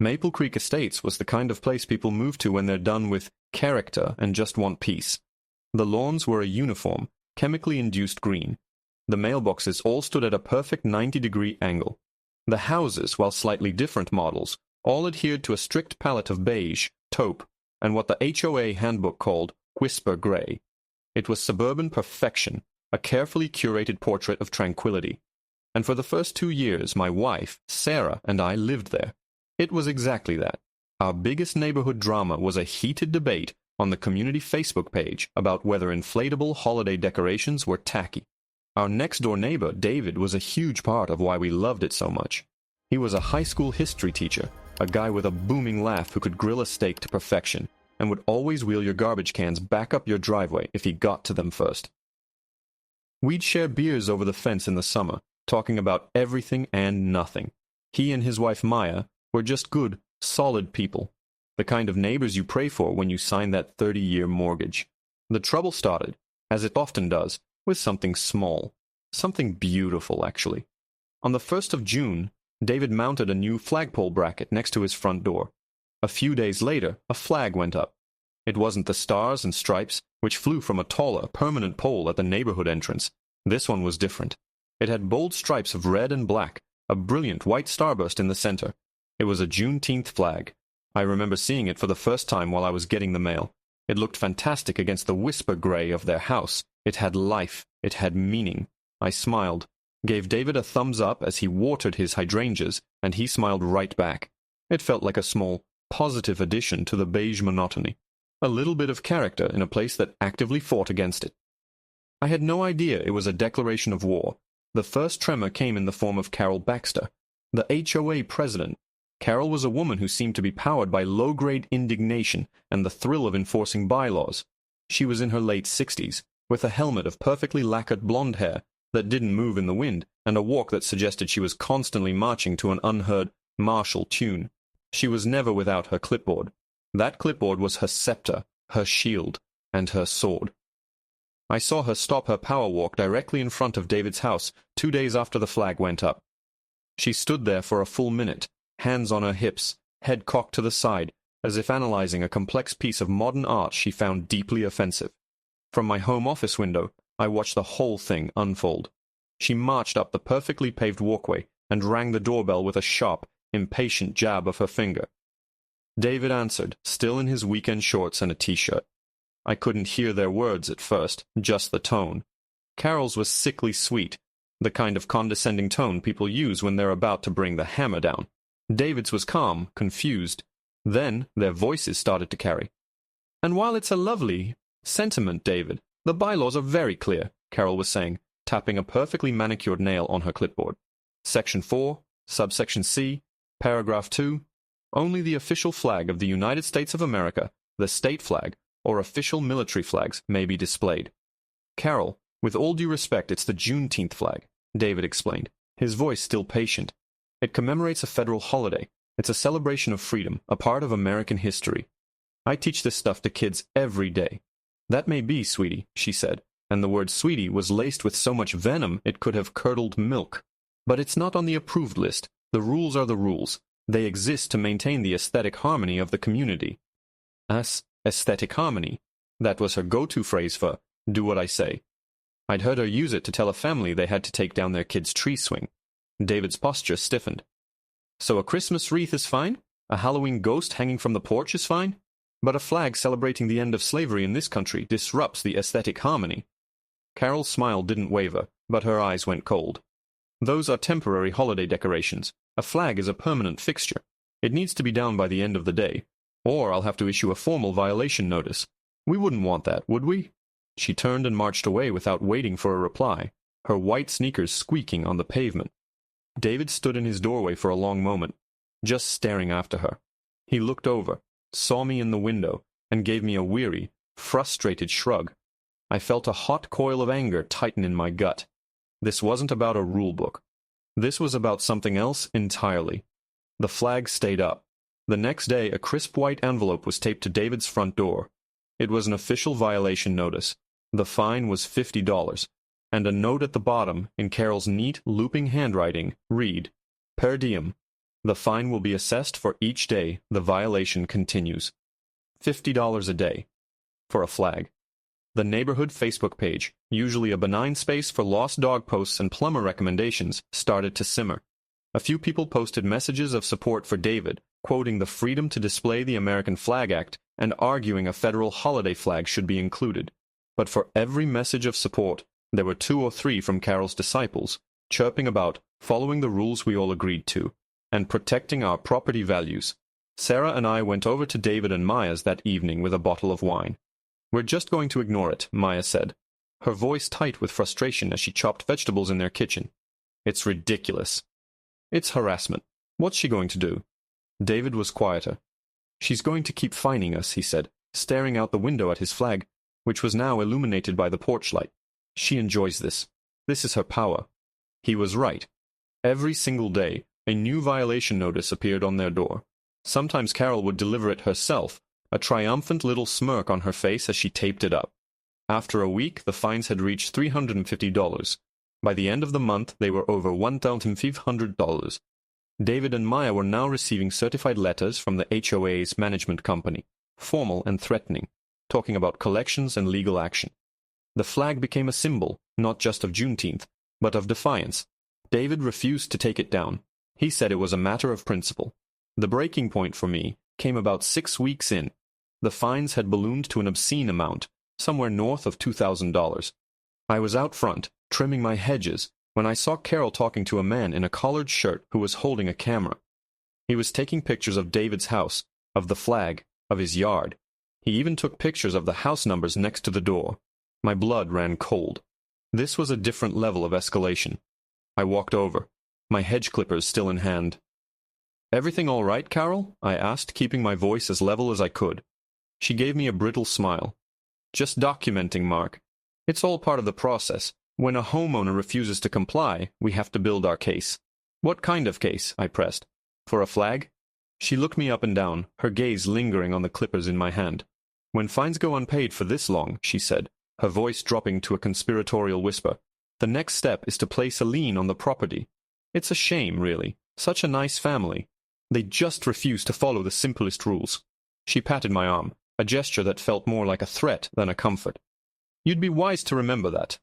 Maple Creek Estates was the kind of place people move to when they're done with character and just want peace. The lawns were a uniform, chemically induced green. The mailboxes all stood at a perfect 90-degree angle. The houses, while slightly different models, all adhered to a strict palette of beige, taupe, and what the HOA handbook called whisper gray. It was suburban perfection, a carefully curated portrait of tranquility. And for the first 2 years, my wife, Sarah, and I lived there. It was exactly that. Our biggest neighborhood drama was a heated debate on the community Facebook page about whether inflatable holiday decorations were tacky. Our next-door neighbor, David, was a huge part of why we loved it so much. He was a high school history teacher, a guy with a booming laugh who could grill a steak to perfection, and would always wheel your garbage cans back up your driveway if he got to them first. We'd share beers over the fence in the summer, talking about everything and nothing. He and his wife Maya were just good, solid people, the kind of neighbors you pray for when you sign that 30-year mortgage. The trouble started, as it often does, with something small. Something beautiful, actually. On the 1st of June, David mounted a new flagpole bracket next to his front door. A few days later, a flag went up. It wasn't the stars and stripes, which flew from a taller, permanent pole at the neighborhood entrance. This one was different. It had bold stripes of red and black, a brilliant white starburst in the center. It was a Juneteenth flag. I remember seeing it for the first time while I was getting the mail. It looked fantastic against the whisper gray of their house. It had life. It had meaning. I smiled, gave David a thumbs up as he watered his hydrangeas, and he smiled right back. It felt like a small, positive addition to the beige monotony. A little bit of character in a place that actively fought against it. I had no idea it was a declaration of war. The first tremor came in the form of Carol Baxter, the HOA president. Carol was a woman who seemed to be powered by low-grade indignation and the thrill of enforcing bylaws. She was in her late 60s, with a helmet of perfectly lacquered blonde hair that didn't move in the wind, and a walk that suggested she was constantly marching to an unheard martial tune. She was never without her clipboard. That clipboard was her scepter, her shield, and her sword. I saw her stop her power walk directly in front of David's house 2 days after the flag went up. She stood there for a full minute, hands on her hips, head cocked to the side, as if analyzing a complex piece of modern art she found deeply offensive. From my home office window, I watched the whole thing unfold. She marched up the perfectly paved walkway and rang the doorbell with a sharp, impatient jab of her finger. David answered, still in his weekend shorts and a t-shirt. I couldn't hear their words at first, just the tone. Carol's was sickly sweet, the kind of condescending tone people use when they're about to bring the hammer down. David's was calm, confused. Then their voices started to carry. "And while it's a lovely sentiment, David, the bylaws are very clear," Carol was saying, tapping a perfectly manicured nail on her clipboard. Section 4, subsection C, paragraph 2, only the official flag of the United States of America, the state flag, or official military flags may be displayed. Carol, with all due respect, it's the Juneteenth flag, David explained, his voice still patient. It commemorates a federal holiday. It's a celebration of freedom, a part of American history. I teach this stuff to kids every day. That may be, sweetie, she said, and the word sweetie was laced with so much venom it could have curdled milk. But it's not on the approved list. The rules are the rules. They exist to maintain the aesthetic harmony of the community. Aesthetic harmony. That was her go-to phrase for, do what I say. I'd heard her use it to tell a family they had to take down their kid's tree swing. David's posture stiffened. So a Christmas wreath is fine? A Halloween ghost hanging from the porch is fine? But a flag celebrating the end of slavery in this country disrupts the aesthetic harmony. Carol's smile didn't waver, but her eyes went cold. Those are temporary holiday decorations. A flag is a permanent fixture. It needs to be down by the end of the day, or I'll have to issue a formal violation notice. We wouldn't want that, would we? She turned and marched away without waiting for a reply, her white sneakers squeaking on the pavement. David stood in his doorway for a long moment, just staring after her. He looked over, saw me in the window, and gave me a weary, frustrated shrug. I felt a hot coil of anger tighten in my gut. This wasn't about a rule book. This was about something else entirely. The flag stayed up. The next day, a crisp white envelope was taped to David's front door. It was an official violation notice. The fine was $50, and a note at the bottom, in Carol's neat, looping handwriting, read, Per diem. The fine will be assessed for each day the violation continues. $50 a day. For a flag. The neighborhood Facebook page, usually a benign space for lost dog posts and plumber recommendations, started to simmer. A few people posted messages of support for David, quoting the Freedom to Display the American Flag Act and arguing a federal holiday flag should be included. But for every message of support, there were 2 or 3 from Carol's disciples, chirping about following the rules we all agreed to, and protecting our property values. Sarah and I went over to David and Maya's that evening with a bottle of wine. "We're just going to ignore it," Maya said, her voice tight with frustration as she chopped vegetables in their kitchen. "It's ridiculous. It's harassment. What's she going to do?" David was quieter. "She's going to keep fining us," he said, staring out the window at his flag, which was now illuminated by the porch light. "She enjoys this. This is her power." He was right. Every single day, a new violation notice appeared on their door. Sometimes Carol would deliver it herself, a triumphant little smirk on her face as she taped it up. After a week, the fines had reached $350. By the end of the month, they were over $1,500. David and Maya were now receiving certified letters from the HOA's management company, formal and threatening, talking about collections and legal action. The flag became a symbol, not just of Juneteenth, but of defiance. David refused to take it down. He said it was a matter of principle. The breaking point for me came about 6 weeks in. The fines had ballooned to an obscene amount, somewhere north of $2,000. I was out front, trimming my hedges, when I saw Carol talking to a man in a collared shirt who was holding a camera. He was taking pictures of David's house, of the flag, of his yard. He even took pictures of the house numbers next to the door. My blood ran cold. This was a different level of escalation. I walked over, my hedge clippers still in hand. "Everything all right, Carol?" I asked, keeping my voice as level as I could. She gave me a brittle smile. "Just documenting, Mark. It's all part of the process. When a homeowner refuses to comply, we have to build our case." "What kind of case?" I pressed. "For a flag?" She looked me up and down, her gaze lingering on the clippers in my hand. "When fines go unpaid for this long," she said, her voice dropping to a conspiratorial whisper, "the next step is to place a lien on the property. It's a shame, really. Such a nice family. They just refuse to follow the simplest rules." She patted my arm, a gesture that felt more like a threat than a comfort. "You'd be wise to remember that."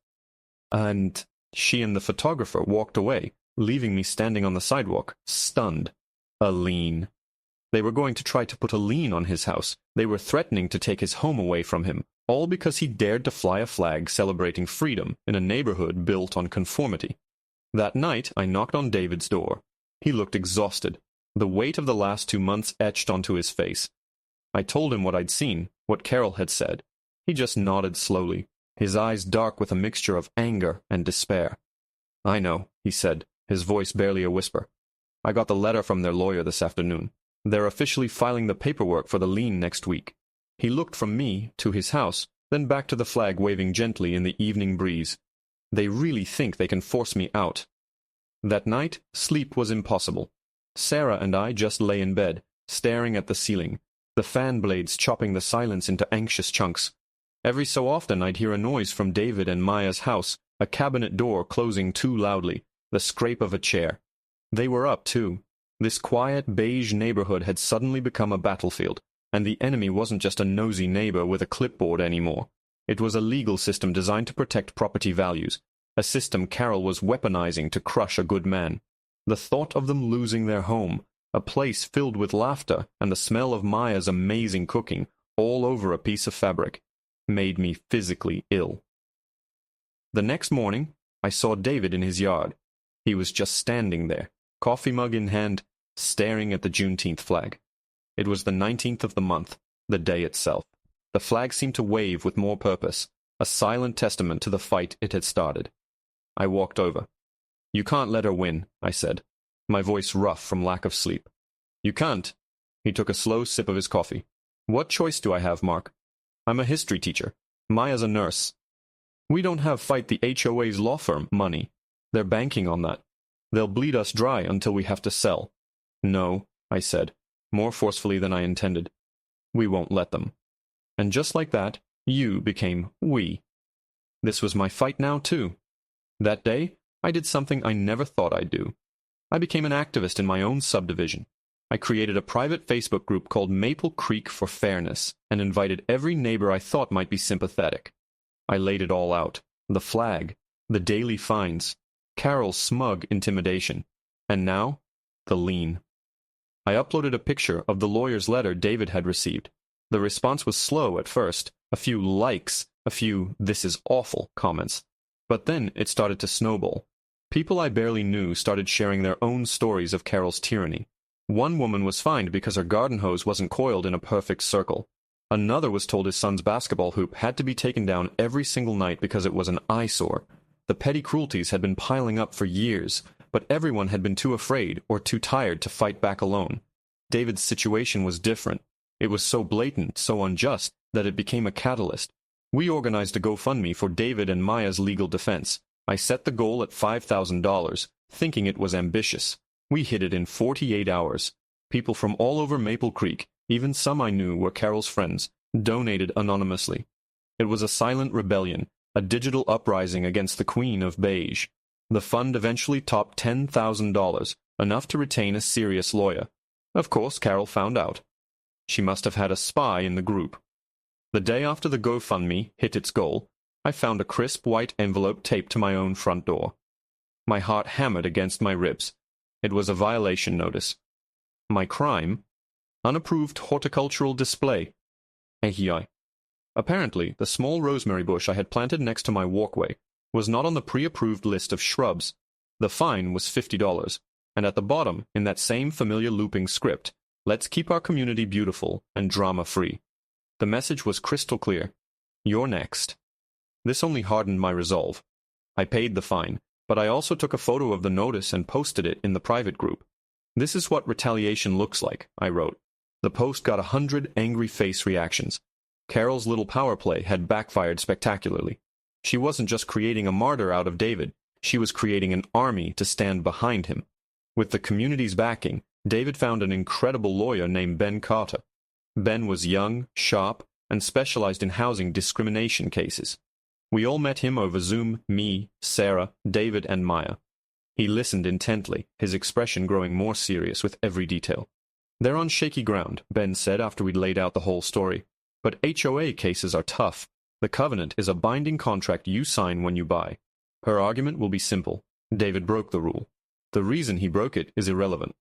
And she and the photographer walked away, leaving me standing on the sidewalk, stunned. A lien. They were going to try to put a lien on his house. They were threatening to take his home away from him, all because he dared to fly a flag celebrating freedom in a neighborhood built on conformity. That night, I knocked on David's door. He looked exhausted, the weight of the last 2 months etched onto his face. I told him what I'd seen, what Carol had said. He just nodded slowly, his eyes dark with a mixture of anger and despair. "I know," he said, his voice barely a whisper. "I got the letter from their lawyer this afternoon. They're officially filing the paperwork for the lien next week." He looked from me to his house, then back to the flag waving gently in the evening breeze. "They really think they can force me out." That night, sleep was impossible. Sarah and I just lay in bed, staring at the ceiling, the fan blades chopping the silence into anxious chunks. Every so often I'd hear a noise from David and Maya's house, a cabinet door closing too loudly, the scrape of a chair. They were up, too. This quiet, beige neighborhood had suddenly become a battlefield, and the enemy wasn't just a nosy neighbor with a clipboard anymore. It was a legal system designed to protect property values, a system Carol was weaponizing to crush a good man. The thought of them losing their home, a place filled with laughter and the smell of Maya's amazing cooking, all over a piece of fabric, made me physically ill. The next morning, I saw David in his yard. He was just standing there, coffee mug in hand, staring at the Juneteenth flag. It was the 19th of the month, the day itself. The flag seemed to wave with more purpose, a silent testament to the fight it had started. I walked over. "You can't let her win," I said, my voice rough from lack of sleep. "You can't?" He took a slow sip of his coffee. "What choice do I have, Mark? I'm a history teacher. Maya's a nurse. We don't have fight the HOA's law firm money. They're banking on that. They'll bleed us dry until we have to sell." "No," I said, more forcefully than I intended. "We won't let them." And just like that, you became we. This was my fight now, too. That day, I did something I never thought I'd do. I became an activist in my own subdivision. I created a private Facebook group called Maple Creek for Fairness and invited every neighbor I thought might be sympathetic. I laid it all out. The flag, the daily fines, Carol's smug intimidation, and now, the lien. I uploaded a picture of the lawyer's letter David had received. The response was slow at first, a few likes, a few "this is awful" comments. But then it started to snowball. People I barely knew started sharing their own stories of Carol's tyranny. One woman was fined because her garden hose wasn't coiled in a perfect circle. Another was told his son's basketball hoop had to be taken down every single night because it was an eyesore. The petty cruelties had been piling up for years, but everyone had been too afraid or too tired to fight back alone. David's situation was different. It was so blatant, so unjust, that it became a catalyst. We organized a GoFundMe for David and Maya's legal defense. I set the goal at $5,000, thinking it was ambitious. We hit it in 48 hours. People from all over Maple Creek, even some I knew were Carol's friends, donated anonymously. It was a silent rebellion, a digital uprising against the Queen of Beige. The fund eventually topped $10,000, enough to retain a serious lawyer. Of course, Carol found out. She must have had a spy in the group. The day after the GoFundMe hit its goal, I found a crisp white envelope taped to my own front door. My heart hammered against my ribs. It was a violation notice. My crime? Unapproved horticultural display. HOA. Apparently, the small rosemary bush I had planted next to my walkway was not on the pre-approved list of shrubs. The fine was $50, and at the bottom, in that same familiar looping script, "Let's keep our community beautiful and drama-free." The message was crystal clear. You're next. This only hardened my resolve. I paid the fine, but I also took a photo of the notice and posted it in the private group. "This is what retaliation looks like," I wrote. The post got 100 angry face reactions. Carol's little power play had backfired spectacularly. She wasn't just creating a martyr out of David, she was creating an army to stand behind him. With the community's backing, David found an incredible lawyer named Ben Carter. Ben was young, sharp, and specialized in housing discrimination cases. We all met him over Zoom, me, Sarah, David, and Maya. He listened intently, his expression growing more serious with every detail. "They're on shaky ground," Ben said after we'd laid out the whole story. "But HOA cases are tough. The covenant is a binding contract you sign when you buy." Her argument will be simple. David broke the rule. The reason he broke it is irrelevant.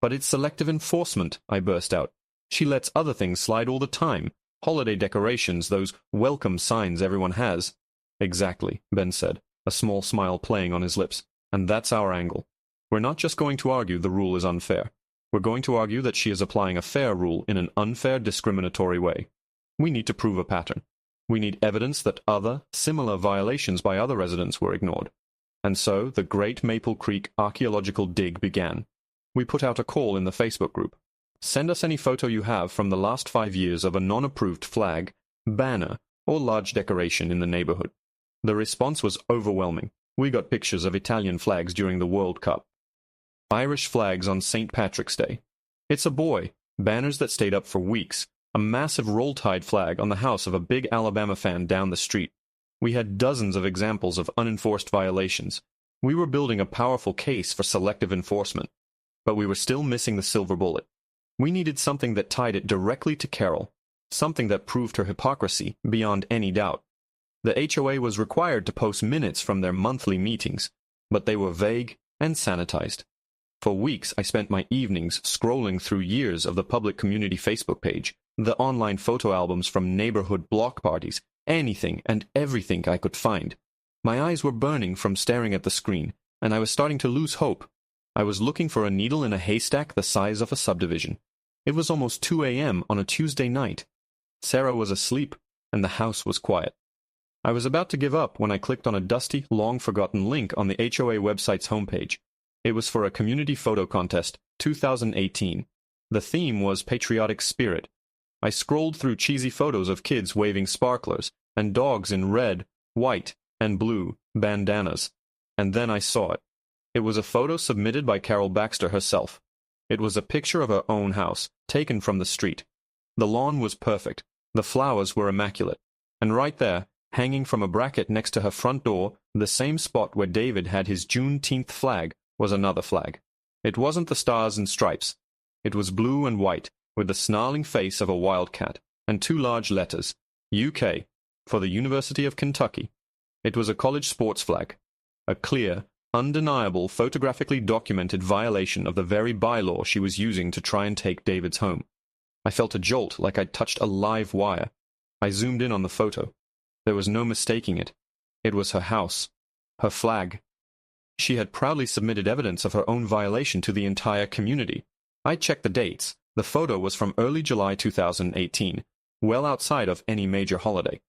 "But it's selective enforcement," I burst out. "She lets other things slide all the time. Holiday decorations, those welcome signs everyone has." "Exactly," Ben said, a small smile playing on his lips. "And that's our angle. We're not just going to argue the rule is unfair. We're going to argue that she is applying a fair rule in an unfair, discriminatory way. We need to prove a pattern. We need evidence that other, similar violations by other residents were ignored." And so the Great Maple Creek archaeological dig began. We put out a call in the Facebook group. Send us any photo you have from the last 5 years of a non-approved flag, banner, or large decoration in the neighborhood. The response was overwhelming. We got pictures of Italian flags during the World Cup. Irish flags on St. Patrick's Day. It's a boy. Banners that stayed up for weeks. A massive Roll Tide flag on the house of a big Alabama fan down the street. We had dozens of examples of unenforced violations. We were building a powerful case for selective enforcement. But we were still missing the silver bullet. We needed something that tied it directly to Carol, something that proved her hypocrisy beyond any doubt. The HOA was required to post minutes from their monthly meetings, but they were vague and sanitized. For weeks I spent my evenings scrolling through years of the public community Facebook page, the online photo albums from neighborhood block parties, anything and everything I could find. My eyes were burning from staring at the screen, and I was starting to lose hope. I was looking for a needle in a haystack the size of a subdivision. It was almost 2 a.m. on a Tuesday night. Sarah was asleep, and the house was quiet. I was about to give up when I clicked on a dusty, long-forgotten link on the HOA website's homepage. It was for a community photo contest, 2018. The theme was patriotic spirit. I scrolled through cheesy photos of kids waving sparklers and dogs in red, white, and blue bandanas. And then I saw it. It was a photo submitted by Carol Baxter herself. It was a picture of her own house, taken from the street. The lawn was perfect. The flowers were immaculate. And right there, hanging from a bracket next to her front door, the same spot where David had his Juneteenth flag, was another flag. It wasn't the stars and stripes. It was blue and white, with the snarling face of a wildcat, and 2 large letters, UK, for the University of Kentucky. It was a college sports flag, a clear, undeniable, photographically documented violation of the very bylaw she was using to try and take David's home. I felt a jolt like I'd touched a live wire. I zoomed in on the photo. There was no mistaking it. It was her house, her flag. She had proudly submitted evidence of her own violation to the entire community. I checked the dates. The photo was from early July 2018, well outside of any major holiday.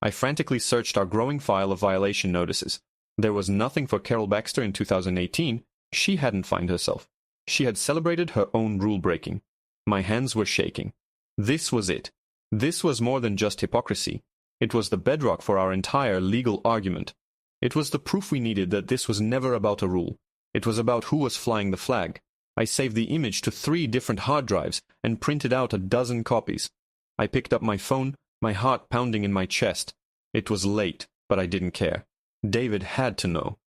I frantically searched our growing file of violation notices. There was nothing for Carol Baxter in 2018. She hadn't fined herself. She had celebrated her own rule-breaking. My hands were shaking. This was it. This was more than just hypocrisy. It was the bedrock for our entire legal argument. It was the proof we needed that this was never about a rule. It was about who was flying the flag. I saved the image to 3 different hard drives and printed out a dozen copies. I picked up my phone, my heart pounding in my chest. It was late, but I didn't care. David had to know.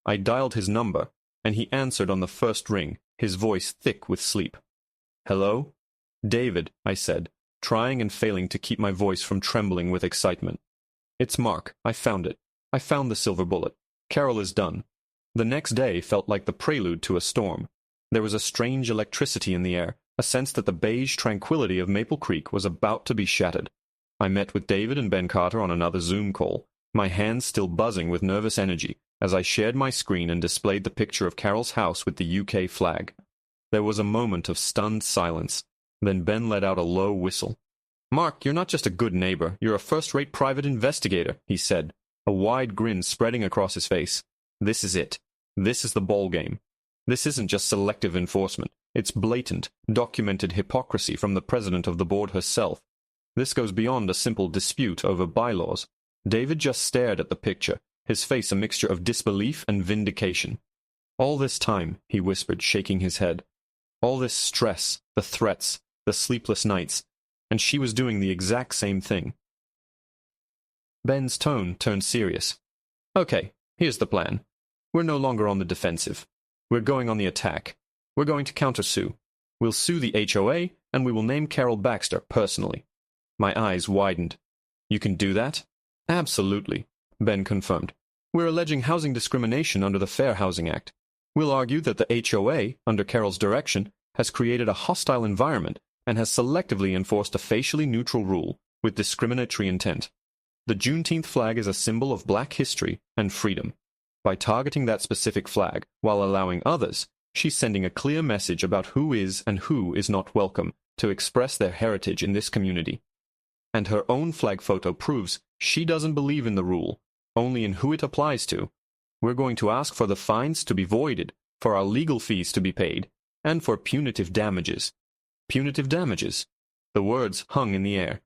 I dialed his number, and he answered on the first ring, his voice thick with sleep. "Hello?" "David," I said, trying and failing to keep my voice from trembling with excitement. "It's Mark. I found it. I found the silver bullet. Carol is done." The next day felt like the prelude to a storm. There was a strange electricity in the air, a sense that the beige tranquility of Maple Creek was about to be shattered. I met with David and Ben Carter on another Zoom call, my hands still buzzing with nervous energy as I shared my screen and displayed the picture of Carol's house with the UK flag. There was a moment of stunned silence. Then Ben let out a low whistle. "Mark, you're not just a good neighbor, you're a first-rate private investigator," he said, a wide grin spreading across his face. "This is it. This is the ball game. This isn't just selective enforcement. It's blatant, documented hypocrisy from the president of the board herself. This goes beyond a simple dispute over bylaws." David just stared at the picture, his face a mixture of disbelief and vindication. "All this time," he whispered, shaking his head. "All this stress, the threats, the sleepless nights, and she was doing the exact same thing." Ben's tone turned serious. "Okay, here's the plan. We're no longer on the defensive. We're going on the attack. We're going to countersue. We'll sue the HOA, and we will name Carol Baxter personally." My eyes widened. "You can do that?" "Absolutely," Ben confirmed. "We're alleging housing discrimination under the Fair Housing Act. We'll argue that the HOA, under Carol's direction, has created a hostile environment and has selectively enforced a facially neutral rule with discriminatory intent. The Juneteenth flag is a symbol of black history and freedom. By targeting that specific flag while allowing others, she's sending a clear message about who is and who is not welcome to express their heritage in this community. And her own flag photo proves she doesn't believe in the rule, only in who it applies to. We're going to ask for the fines to be voided, for our legal fees to be paid, and for punitive damages." Punitive damages. The words hung in the air.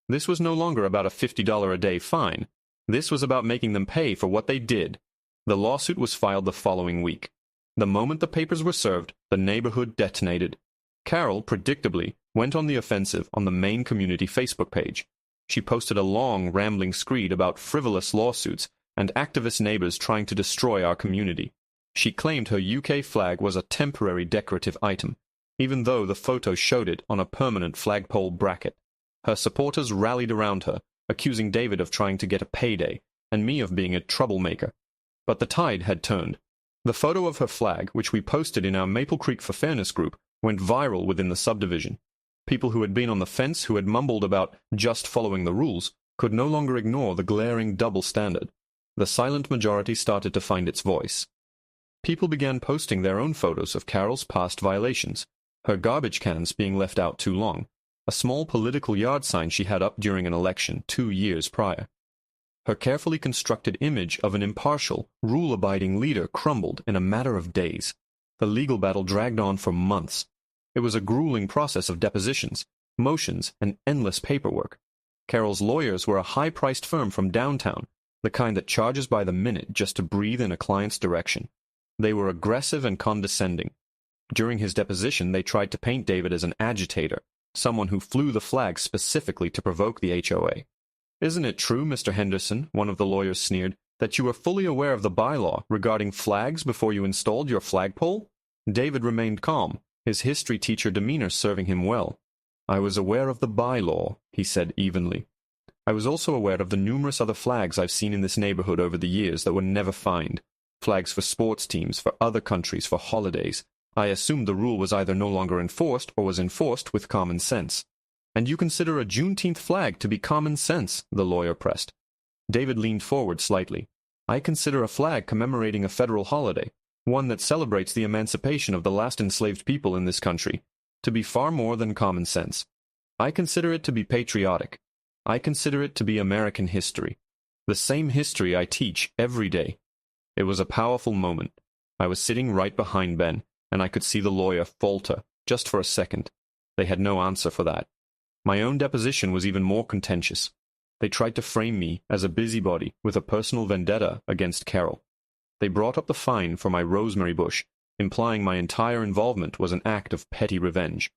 This was no longer about a $50 a day fine. This was about making them pay for what they did. The lawsuit was filed the following week. The moment the papers were served, the neighborhood detonated. Carol, predictably, went on the offensive on the main community Facebook page. She posted a long, rambling screed about frivolous lawsuits and activist neighbors trying to destroy our community. She claimed her UK flag was a temporary decorative item, even though the photo showed it on a permanent flagpole bracket. Her supporters rallied around her, accusing David of trying to get a payday, and me of being a troublemaker. But the tide had turned. The photo of her flag, which we posted in our Maple Creek for Fairness group, went viral within the subdivision. People who had been on the fence, who had mumbled about just following the rules, could no longer ignore the glaring double standard. The silent majority started to find its voice. People began posting their own photos of Carol's past violations, her garbage cans being left out too long, a small political yard sign she had up during an election 2 years prior. Her carefully constructed image of an impartial, rule-abiding leader crumbled in a matter of days. The legal battle dragged on for months. It was a grueling process of depositions, motions, and endless paperwork. Carol's lawyers were a high-priced firm from downtown, the kind that charges by the minute just to breathe in a client's direction. They were aggressive and condescending. During his deposition, they tried to paint David as an agitator, someone who flew the flag specifically to provoke the HOA. "Isn't it true, Mr. Henderson," one of the lawyers sneered, "that you were fully aware of the bylaw regarding flags before you installed your flagpole?" David remained calm, his history teacher demeanor serving him well. "I was aware of the bylaw," he said evenly. "I was also aware of the numerous other flags I've seen in this neighborhood over the years that were never fined. Flags for sports teams, for other countries, for holidays. I assumed the rule was either no longer enforced or was enforced with common sense." "And you consider a Juneteenth flag to be common sense?" the lawyer pressed. David leaned forward slightly. "I consider a flag commemorating a federal holiday, one that celebrates the emancipation of the last enslaved people in this country, to be far more than common sense. I consider it to be patriotic. I consider it to be American history. The same history I teach every day." It was a powerful moment. I was sitting right behind Ben, and I could see the lawyer falter, just for a second. They had no answer for that. My own deposition was even more contentious. They tried to frame me as a busybody with a personal vendetta against Carol. They brought up the fine for my rosemary bush, implying my entire involvement was an act of petty revenge.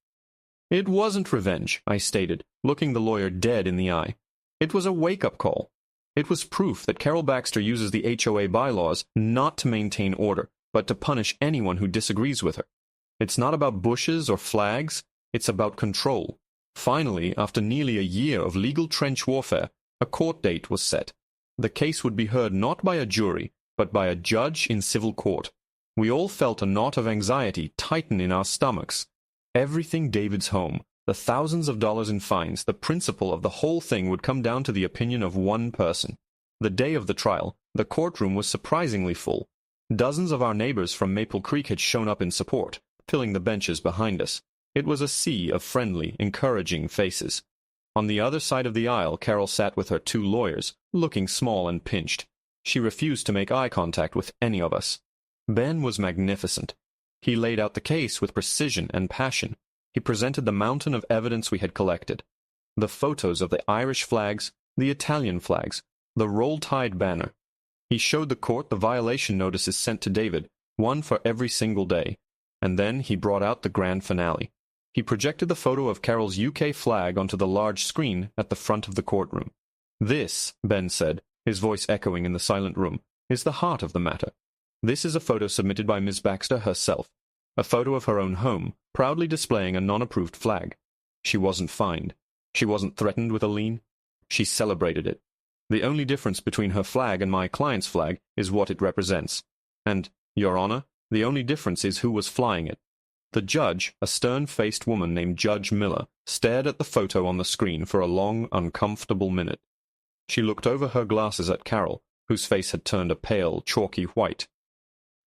"It wasn't revenge," I stated, looking the lawyer dead in the eye. "It was a wake-up call. It was proof that Carol Baxter uses the HOA bylaws not to maintain order, but to punish anyone who disagrees with her. It's not about bushes or flags, it's about control." Finally, after nearly a year of legal trench warfare, a court date was set. The case would be heard not by a jury, but by a judge in civil court. We all felt a knot of anxiety tighten in our stomachs. Everything David's home, the thousands of dollars in fines, the principle of the whole thing would come down to the opinion of one person. The day of the trial, the courtroom was surprisingly full. Dozens of our neighbors from Maple Creek had shown up in support, filling the benches behind us. It was a sea of friendly, encouraging faces. On the other side of the aisle, Carol sat with her two lawyers, looking small and pinched. She refused to make eye contact with any of us. Ben was magnificent. He laid out the case with precision and passion. He presented the mountain of evidence we had collected. The photos of the Irish flags, the Italian flags, the Roll Tide banner. He showed the court the violation notices sent to David, one for every single day. And then he brought out the grand finale. He projected the photo of Carol's UK flag onto the large screen at the front of the courtroom. "This," Ben said, his voice echoing in the silent room, "is the heart of the matter. This is a photo submitted by Miss Baxter herself, a photo of her own home, proudly displaying a non-approved flag. She wasn't fined. She wasn't threatened with a lien. She celebrated it. The only difference between her flag and my client's flag is what it represents. And, Your Honor, the only difference is who was flying it." The judge, a stern-faced woman named Judge Miller, stared at the photo on the screen for a long, uncomfortable minute. She looked over her glasses at Carol, whose face had turned a pale, chalky white.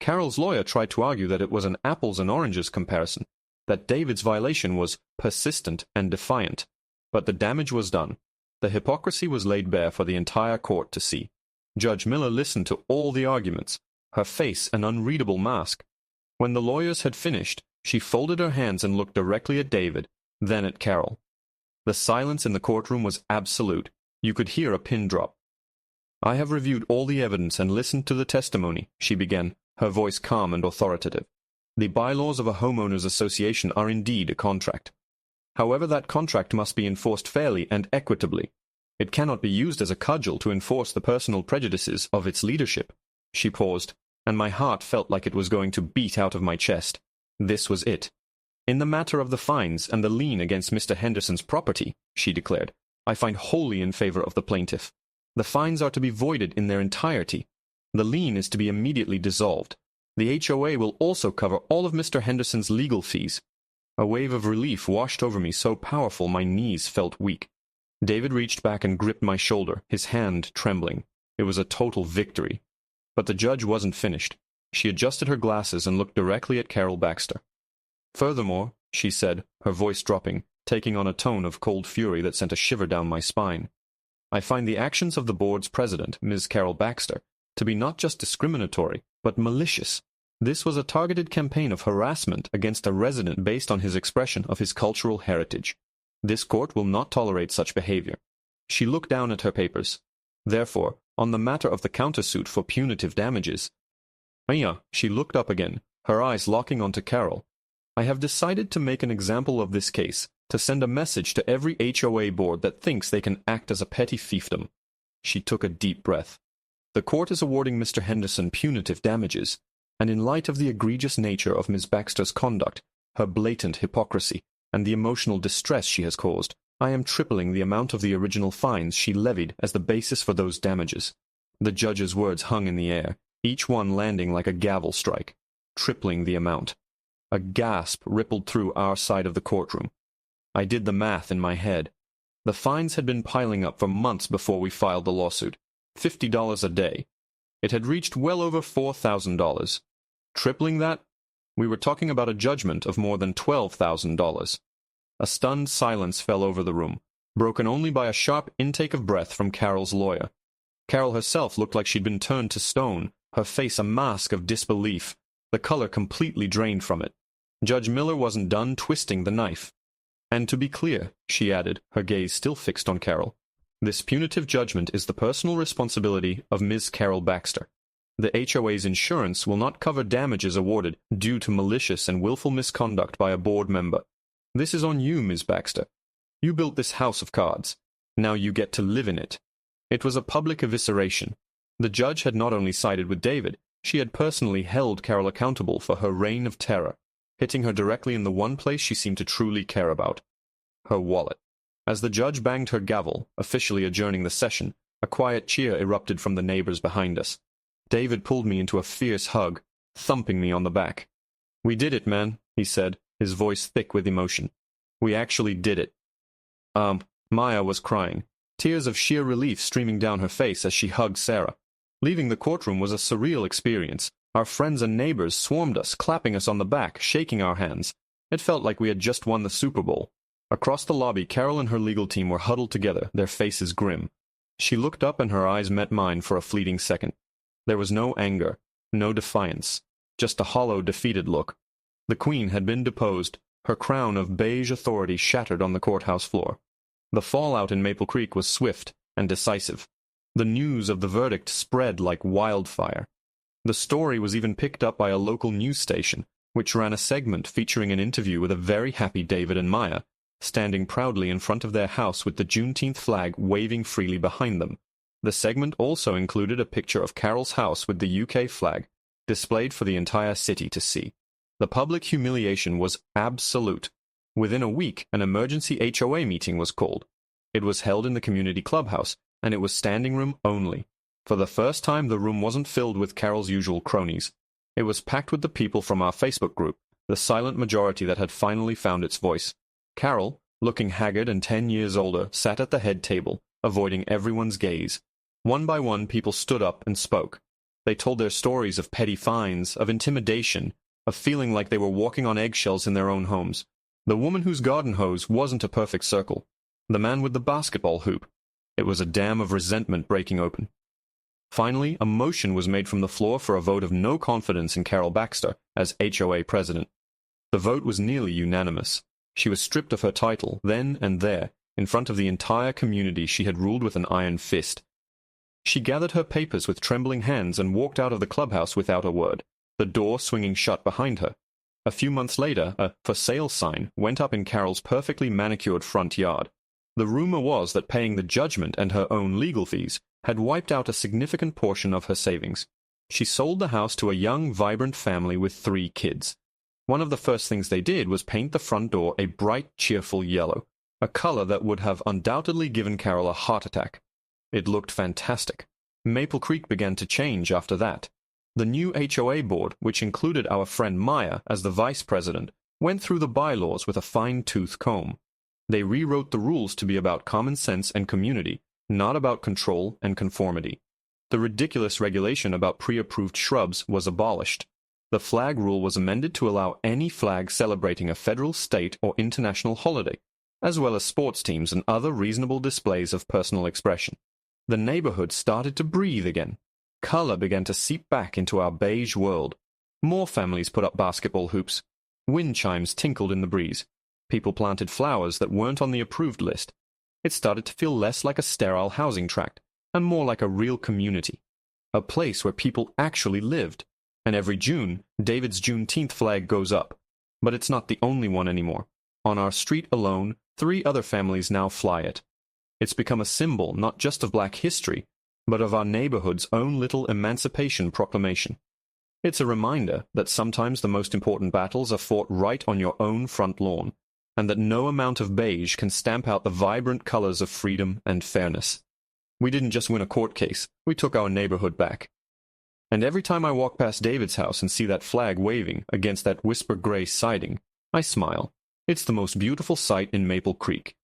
Carol's lawyer tried to argue that it was an apples and oranges comparison, that David's violation was persistent and defiant. But the damage was done. The hypocrisy was laid bare for the entire court to see. Judge Miller listened to all the arguments, her face an unreadable mask. When the lawyers had finished, she folded her hands and looked directly at David, then at Carol. The silence in the courtroom was absolute. You could hear a pin drop. "I have reviewed all the evidence and listened to the testimony," she began, her voice calm and authoritative. "The bylaws of a homeowners association are indeed a contract. However, that contract must be enforced fairly and equitably. It cannot be used as a cudgel to enforce the personal prejudices of its leadership." She paused, and my heart felt like it was going to beat out of my chest. This was it. "In the matter of the fines and the lien against Mr. Henderson's property," she declared, "I find wholly in favor of the plaintiff. The fines are to be voided in their entirety. The lien is to be immediately dissolved. The HOA will also cover all of Mr. Henderson's legal fees." A wave of relief washed over me so powerful my knees felt weak. David reached back and gripped my shoulder, his hand trembling. It was a total victory. But the judge wasn't finished. She adjusted her glasses and looked directly at Carol Baxter. "Furthermore," she said, her voice dropping, taking on a tone of cold fury that sent a shiver down my spine, "I find the actions of the board's president, Ms. Carol Baxter, to be not just discriminatory, but malicious. This was a targeted campaign of harassment against a resident based on his expression of his cultural heritage. This court will not tolerate such behavior." She looked down at her papers. "Therefore, on the matter of the countersuit for punitive damages—" She looked up again, her eyes locking onto Carol. "I have decided to make an example of this case, to send a message to every HOA board that thinks they can act as a petty fiefdom." She took a deep breath. "The court is awarding Mr. Henderson punitive damages. And in light of the egregious nature of Ms. Baxter's conduct, her blatant hypocrisy, and the emotional distress she has caused, I am tripling the amount of the original fines she levied as the basis for those damages." The judge's words hung in the air, each one landing like a gavel strike. Tripling the amount. A gasp rippled through our side of the courtroom. I did the math in my head. The fines had been piling up for months before we filed the lawsuit. $50 a day. It had reached well over $4,000. Tripling that? We were talking about a judgment of more than $12,000. A stunned silence fell over the room, broken only by a sharp intake of breath from Carol's lawyer. Carol herself looked like she'd been turned to stone, her face a mask of disbelief, the color completely drained from it. Judge Miller wasn't done twisting the knife. "And to be clear," she added, her gaze still fixed on Carol, "this punitive judgment is the personal responsibility of Ms. Carol Baxter. The HOA's insurance will not cover damages awarded due to malicious and willful misconduct by a board member. This is on you, Ms. Baxter. You built this house of cards. Now you get to live in it." It was a public evisceration. The judge had not only sided with David, she had personally held Carol accountable for her reign of terror, hitting her directly in the one place she seemed to truly care about, her wallet. As the judge banged her gavel, officially adjourning the session, a quiet cheer erupted from the neighbors behind us. David pulled me into a fierce hug, thumping me on the back. "We did it, man," he said, his voice thick with emotion. "We actually did it." Maya was crying, tears of sheer relief streaming down her face as she hugged Sarah. Leaving the courtroom was a surreal experience. Our friends and neighbors swarmed us, clapping us on the back, shaking our hands. It felt like we had just won the Super Bowl. Across the lobby, Carol and her legal team were huddled together, their faces grim. She looked up and her eyes met mine for a fleeting second. There was no anger, no defiance, just a hollow, defeated look. The Queen had been deposed, her crown of beige authority shattered on the courthouse floor. The fallout in Maple Creek was swift and decisive. The news of the verdict spread like wildfire. The story was even picked up by a local news station, which ran a segment featuring an interview with a very happy David and Maya, standing proudly in front of their house with the Juneteenth flag waving freely behind them. The segment also included a picture of Carol's house with the UK flag, displayed for the entire city to see. The public humiliation was absolute. Within a week, an emergency HOA meeting was called. It was held in the community clubhouse, and it was standing room only. For the first time, the room wasn't filled with Carol's usual cronies. It was packed with the people from our Facebook group, the silent majority that had finally found its voice. Carol, looking haggard and 10 years older, sat at the head table, avoiding everyone's gaze. One by one, people stood up and spoke. They told their stories of petty fines, of intimidation, of feeling like they were walking on eggshells in their own homes. The woman whose garden hose wasn't a perfect circle. The man with the basketball hoop. It was a dam of resentment breaking open. Finally, a motion was made from the floor for a vote of no confidence in Carol Baxter as HOA president. The vote was nearly unanimous. She was stripped of her title, then and there, in front of the entire community she had ruled with an iron fist. She gathered her papers with trembling hands and walked out of the clubhouse without a word, the door swinging shut behind her. A few months later, a "for sale" sign went up in Carol's perfectly manicured front yard. The rumor was that paying the judgment and her own legal fees had wiped out a significant portion of her savings. She sold the house to a young, vibrant family with 3 kids. One of the first things they did was paint the front door a bright, cheerful yellow, a color that would have undoubtedly given Carol a heart attack. It looked fantastic. Maple Creek began to change after that. The new HOA board, which included our friend Maya as the vice president, went through the bylaws with a fine-tooth comb. They rewrote the rules to be about common sense and community, not about control and conformity. The ridiculous regulation about pre-approved shrubs was abolished. The flag rule was amended to allow any flag celebrating a federal, state, or international holiday, as well as sports teams and other reasonable displays of personal expression. The neighborhood started to breathe again. Color began to seep back into our beige world. More families put up basketball hoops. Wind chimes tinkled in the breeze. People planted flowers that weren't on the approved list. It started to feel less like a sterile housing tract, and more like a real community. A place where people actually lived. And every June, David's Juneteenth flag goes up. But it's not the only one anymore. On our street alone, 3 other families now fly it. It's become a symbol not just of Black history, but of our neighborhood's own little emancipation proclamation. It's a reminder that sometimes the most important battles are fought right on your own front lawn, and that no amount of beige can stamp out the vibrant colors of freedom and fairness. We didn't just win a court case, we took our neighborhood back. And every time I walk past David's house and see that flag waving against that whisper gray siding, I smile. It's the most beautiful sight in Maple Creek.